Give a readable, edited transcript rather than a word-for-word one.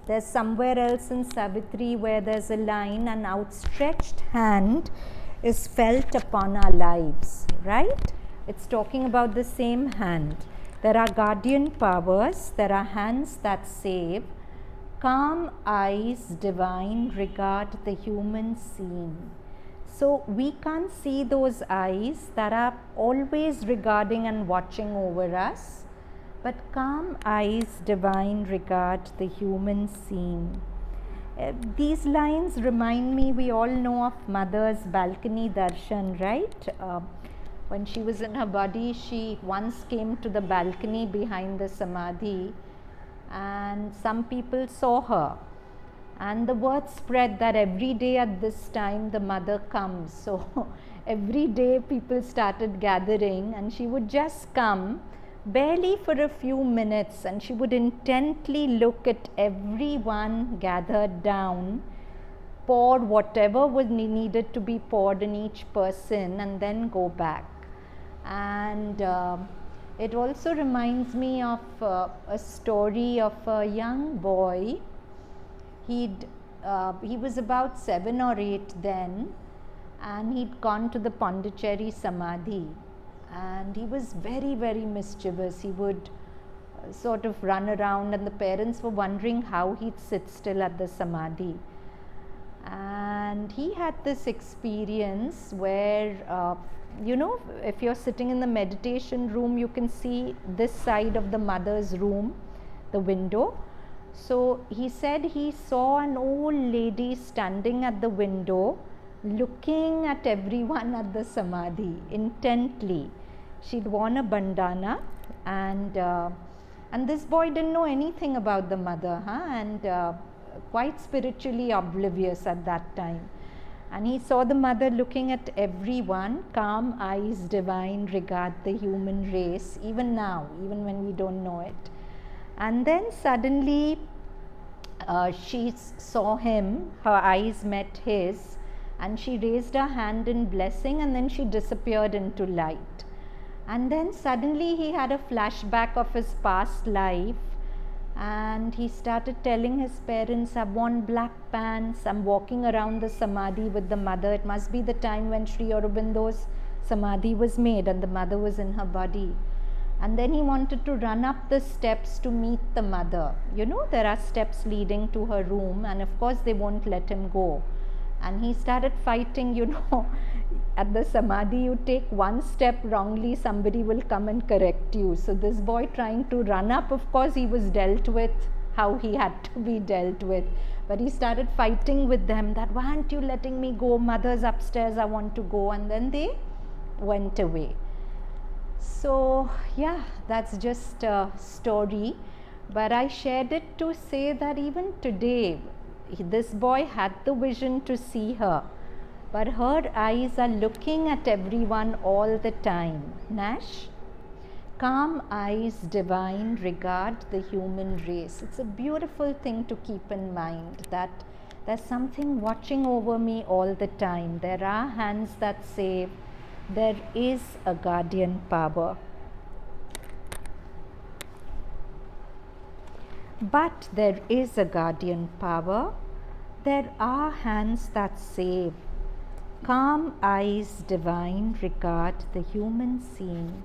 There's somewhere else in Savitri where there's a line, an outstretched hand is felt upon our lives, right? It's talking about the same hand. There are guardian powers, there are hands that save. Calm eyes divine regard the human scene. So we can't see those eyes that are always regarding and watching over us, but calm eyes divine regard the human scene. These lines remind me, we all know of Mother's balcony darshan, right? When she was in her body, she once came to the balcony behind the samadhi, and some people saw her. And the word spread that every day at this time the mother comes. So every day people started gathering, and she would just come barely for a few minutes, and she would intently look at everyone gathered down, pour whatever was needed to be poured in each person, and then go back. And it also reminds me of a story of a young boy. He was about 7 or 8 then, and he'd gone to the Pondicherry Samadhi, and he was very, very mischievous. He would sort of run around, and the parents were wondering how he'd sit still at the Samadhi. And he had this experience where, if you're sitting in the meditation room, you can see this side of the mother's room, the window. So he said he saw an old lady standing at the window, looking at everyone at the Samadhi intently. She'd worn a bandana, and this boy didn't know anything about the mother, and quite spiritually oblivious at that time. And he saw the mother looking at everyone, calm eyes divine regard the human race, even now, even when we don't know it. And then suddenly she saw him, her eyes met his, and she raised her hand in blessing, and then she disappeared into light. And then suddenly he had a flashback of his past life, and he started telling his parents, I've worn black pants, I'm walking around the Samadhi with the mother. It must be the time when Sri Aurobindo's Samadhi was made and the mother was in her body. And then he wanted to run up the steps to meet the mother. There are steps leading to her room, and of course they won't let him go. And he started fighting, at the Samadhi, you take one step wrongly, somebody will come and correct you. So this boy trying to run up, of course he was dealt with how he had to be dealt with. But he started fighting with them that, why aren't you letting me go? Mother's upstairs, I want to go. And then they went away. So yeah, that's just a story, but I shared it to say that even today, this boy had the vision to see her, but her eyes are looking at everyone all the time. Nash, calm eyes divine regard the human race. It's a beautiful thing to keep in mind, that there's something watching over me all the time. There are hands that save. There is a guardian power. But there is a guardian power. There are hands that save. Calm eyes divine regard the human scene.